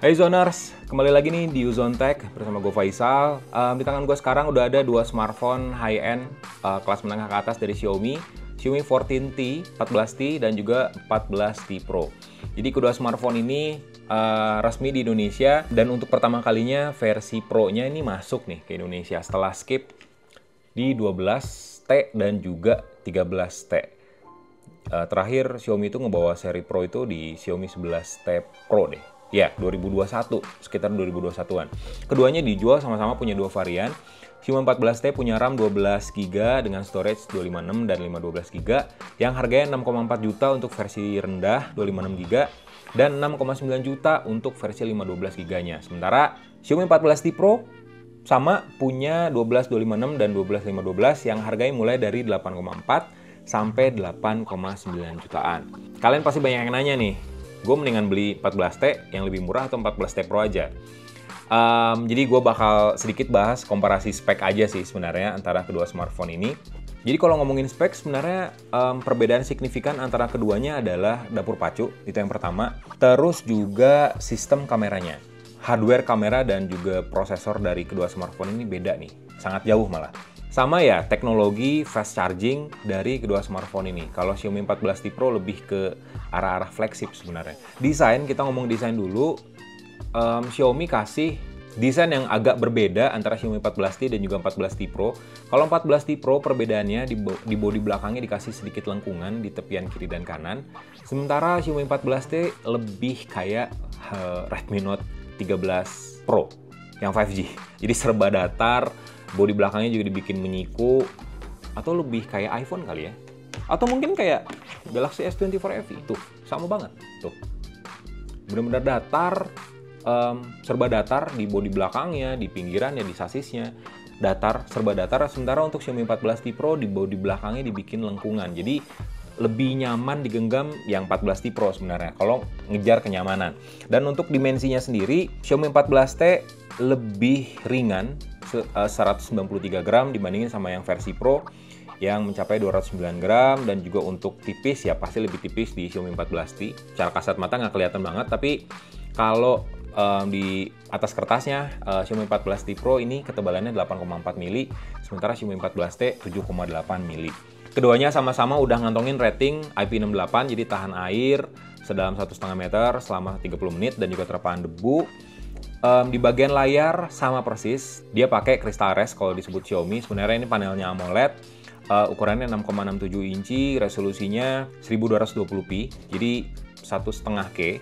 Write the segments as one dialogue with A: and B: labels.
A: Hey Zoners, kembali lagi nih di Uzon Tech bersama gue Faisal. Di tangan gue sekarang udah ada dua smartphone high-end kelas menengah ke atas dari Xiaomi 14T, 14T, dan juga 14T Pro. Jadi kedua smartphone ini resmi di Indonesia, dan untuk pertama kalinya versi Pro-nya ini masuk nih ke Indonesia setelah skip di 12T dan juga 13T. Terakhir Xiaomi itu ngebawa seri Pro itu di Xiaomi 11T Pro deh. Ya, 2021, sekitar 2021-an. Keduanya dijual sama-sama punya dua varian. Xiaomi 14T punya RAM 12GB dengan storage 256 dan 512GB yang harganya 6,4 juta untuk versi rendah 256GB dan 6,9 juta untuk versi 512GB-nya. Sementara Xiaomi 14T Pro sama punya 12, 256 dan 12, 512 yang harganya mulai dari 8,4 sampai 8,9 jutaan. Kalian pasti banyak yang nanya nih, gue mendingan beli 14T yang lebih murah atau 14T Pro aja? Jadi gue bakal sedikit bahas komparasi spek aja sih sebenarnya antara kedua smartphone ini. Jadi kalau ngomongin spek sebenarnya perbedaan signifikan antara keduanya adalah dapur pacu, itu yang pertama. Terus juga sistem kameranya. Hardware kamera dan juga prosesor dari kedua smartphone ini beda nih, sangat jauh malah. Sama ya, teknologi fast charging dari kedua smartphone ini. Kalau Xiaomi 14T Pro lebih ke arah-arah flagship sebenarnya. Desain, kita ngomong desain dulu. Xiaomi kasih desain yang agak berbeda antara Xiaomi 14T dan juga 14T Pro. Kalau 14T Pro perbedaannya di bodi belakangnya dikasih sedikit lengkungan di tepian kiri dan kanan. Sementara Xiaomi 14T lebih kayak Redmi Note 13 Pro yang 5G. Jadi serba datar. Bodi belakangnya juga dibikin menyiku, atau lebih kayak iPhone kali ya, atau mungkin kayak Galaxy S24 FE. Tuh, sama banget tuh, bener-bener datar, serba datar di bodi belakangnya, di pinggirannya, di sasisnya datar, serba datar. Sementara untuk Xiaomi 14T Pro di bodi belakangnya dibikin lengkungan, jadi lebih nyaman digenggam yang 14T Pro sebenarnya kalau ngejar kenyamanan. Dan untuk dimensinya sendiri, Xiaomi 14T lebih ringan 193 gram dibandingin sama yang versi Pro yang mencapai 209 gram, dan juga untuk tipis ya pasti lebih tipis di Xiaomi 14T. Secara kasat mata nggak kelihatan banget, tapi kalau di atas kertasnya Xiaomi 14T Pro ini ketebalannya 8,4 mili, sementara Xiaomi 14T 7,8 mili. Keduanya sama-sama udah ngantongin rating IP68, jadi tahan air sedalam 1,5 meter selama 30 menit dan juga terpahan debu. Di bagian layar sama persis, dia pakai Crystal Rest kalau disebut Xiaomi. Sebenarnya ini panelnya AMOLED, ukurannya 6,67 inci, resolusinya 1220p, jadi 1,5K.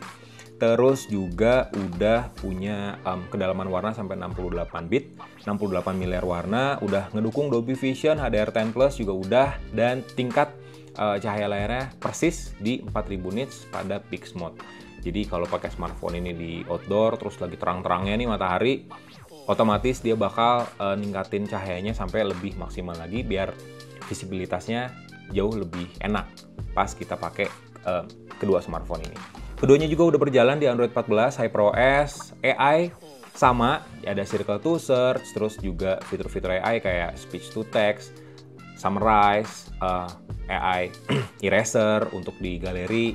A: Terus juga udah punya kedalaman warna sampai 68 bit, 68 miliar warna, udah ngedukung Dolby Vision, HDR10 Plus juga udah, dan tingkat cahaya layarnya persis di 4000 nits pada Pix Mode. Jadi kalau pakai smartphone ini di outdoor, terus lagi terang-terangnya nih matahari, otomatis dia bakal ningkatin cahayanya sampai lebih maksimal lagi biar visibilitasnya jauh lebih enak pas kita pakai kedua smartphone ini. Keduanya juga udah berjalan di Android 14, HyperOS, AI sama, ada Circle to Search, terus juga fitur-fitur AI kayak Speech to Text, Summarize, AI Eraser untuk di galeri,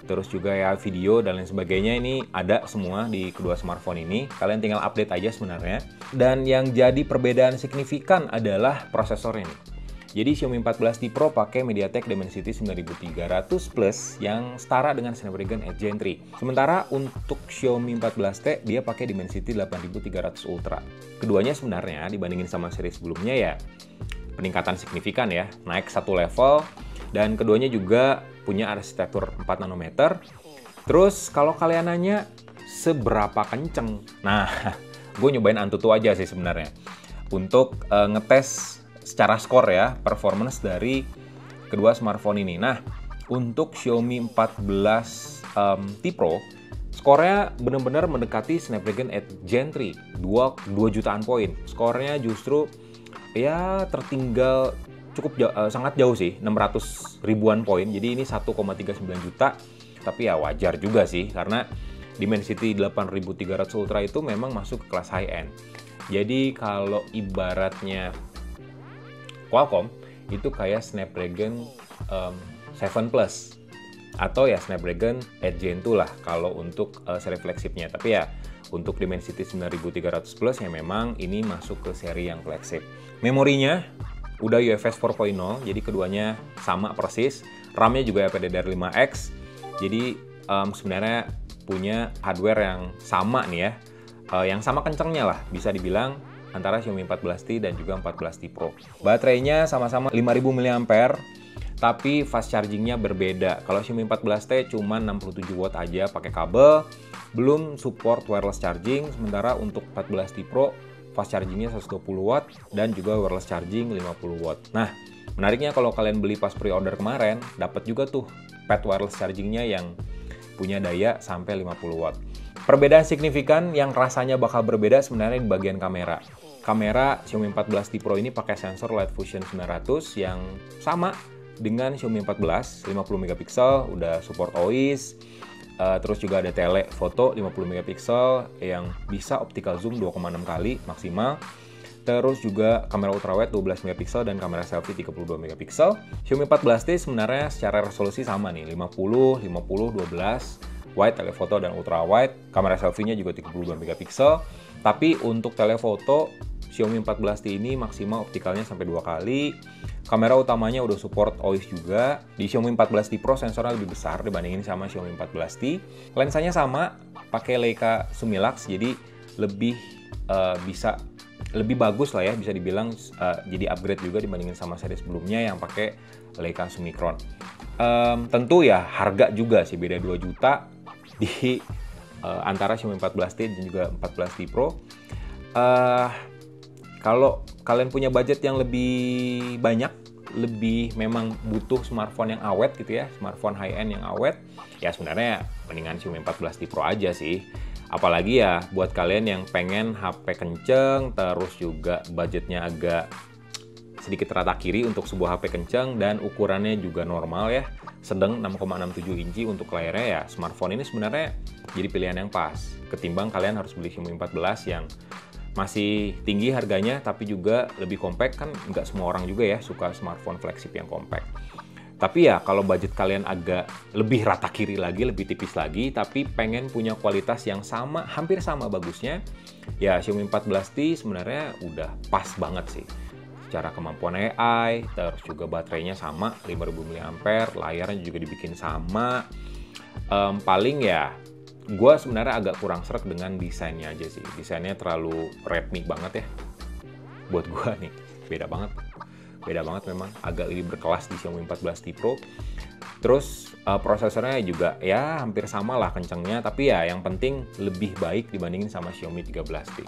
A: terus juga ya video dan lain sebagainya. Ini ada semua di kedua smartphone ini. Kalian tinggal update aja sebenarnya. Dan yang jadi perbedaan signifikan adalah prosesornya nih. Jadi Xiaomi 14T Pro pakai MediaTek Dimensity 9300 Plus yang setara dengan Snapdragon 8 Gen 3. Sementara untuk Xiaomi 14T dia pakai Dimensity 8300 Ultra. Keduanya sebenarnya dibandingin sama seri sebelumnya ya peningkatan signifikan ya, naik satu level. Dan keduanya juga punya arsitektur 4 nanometer. Terus kalau kalian nanya seberapa kenceng, nah gue nyobain Antutu aja sih sebenarnya untuk ngetes secara skor ya performance dari kedua smartphone ini. Nah untuk Xiaomi 14T Pro skornya benar-benar mendekati Snapdragon 8 Gen 3, 2 jutaan poin. Skornya justru ya tertinggal cukup sangat jauh sih, 600 ribuan poin. Jadi ini 1,39 juta. Tapi ya wajar juga sih, karena Dimensity 8300 Ultra itu memang masuk ke kelas high end. Jadi kalau ibaratnya Qualcomm itu kayak Snapdragon 7 Plus. atau ya Snapdragon 8 Gen 2 lah kalau untuk seri flagshipnya. Tapi ya untuk Dimensity 9300 Plus ya memang ini masuk ke seri yang flagship. Memorinya udah UFS 4.0, jadi keduanya sama persis. RAM-nya juga LPDDR5X, jadi sebenarnya punya hardware yang sama nih ya. Yang sama kencengnya lah, bisa dibilang antara Xiaomi 14T dan juga 14T Pro. Baterainya sama-sama 5000 mAh, tapi fast chargingnya berbeda. Kalau Xiaomi 14T cuma 67 watt aja pakai kabel, belum support wireless charging, sementara untuk 14T Pro fast chargingnya 120 watt dan juga wireless charging 50 watt. Nah, menariknya kalau kalian beli pas pre-order kemarin, dapat juga tuh pad wireless chargingnya yang punya daya sampai 50 watt. Perbedaan signifikan yang rasanya bakal berbeda sebenarnya di bagian kamera. Kamera Xiaomi 14T Pro ini pakai sensor Light Fusion 900 yang sama dengan Xiaomi 14, 50 megapiksel, udah support OIS, terus juga ada telefoto 50 megapiksel yang bisa optical zoom 2,6 kali maksimal. Terus juga kamera ultrawide 12 megapiksel dan kamera selfie 32 megapiksel. Xiaomi 14T sebenarnya secara resolusi sama nih, 50, 50, 12, wide, telefoto, dan ultrawide. Kamera selfie-nya juga 32 megapiksel. Tapi untuk telefoto, Xiaomi 14T ini maksimal optikalnya sampai 2 kali. Kamera utamanya udah support OIS juga. Di Xiaomi 14T Pro sensornya lebih besar dibandingin sama Xiaomi 14T. Lensanya sama, pakai Leica Summilux, jadi lebih bagus lah ya, bisa dibilang jadi upgrade juga dibandingin sama seri sebelumnya yang pakai Leica Summicron. Tentu ya harga juga sih, beda 2 juta di antara Xiaomi 14T dan juga 14T Pro. Kalau kalian punya budget yang lebih banyak, lebih memang butuh smartphone yang awet gitu ya, smartphone high-end yang awet, ya sebenarnya mendingan Xiaomi 14T Pro aja sih. Apalagi ya buat kalian yang pengen HP kenceng, terus juga budgetnya agak sedikit rata kiri untuk sebuah HP kenceng dan ukurannya juga normal ya, sedang 6,67 inci untuk layarnya, ya smartphone ini sebenarnya jadi pilihan yang pas. Ketimbang kalian harus beli Xiaomi 14 yang masih tinggi harganya tapi juga lebih compact, kan nggak semua orang juga ya suka smartphone flagship yang compact. Tapi ya kalau budget kalian agak lebih rata kiri lagi, lebih tipis lagi, tapi pengen punya kualitas yang sama, hampir sama bagusnya, ya Xiaomi 14T sebenarnya udah pas banget sih. Secara kemampuan AI, terus juga baterainya sama, 5000 mAh, layarnya juga dibikin sama. Paling ya, gue sebenarnya agak kurang sreg dengan desainnya aja sih. Desainnya terlalu Redmi banget ya. Buat gue nih, beda banget. Beda banget memang, agak lebih berkelas di Xiaomi 14T Pro. Terus prosesornya juga ya hampir sama lah kencengnya, tapi ya yang penting lebih baik dibandingin sama Xiaomi 13T.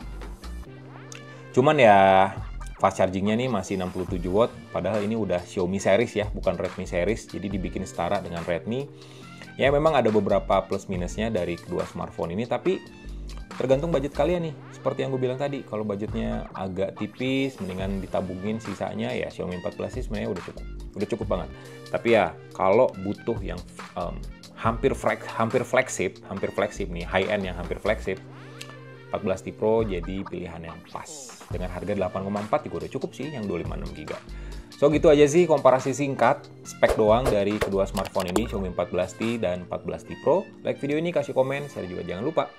A: Cuman ya fast chargingnya nih masih 67 watt, padahal ini udah Xiaomi series ya, bukan Redmi series, jadi dibikin setara dengan Redmi. Ya memang ada beberapa plus minusnya dari kedua smartphone ini, tapi tergantung budget kalian nih. Seperti yang gue bilang tadi, kalau budgetnya agak tipis, mendingan ditabungin sisanya, ya Xiaomi 14 sih sebenarnya udah cukup banget. Tapi ya kalau butuh yang hampir flagship nih, high end yang hampir flagship, 14T Pro jadi pilihan yang pas. Dengan harga 8,4 juga udah cukup sih yang 256GB. So gitu aja sih komparasi singkat, spek doang dari kedua smartphone ini, Xiaomi 14T dan 14T Pro. Like video ini, kasih komen, share juga jangan lupa.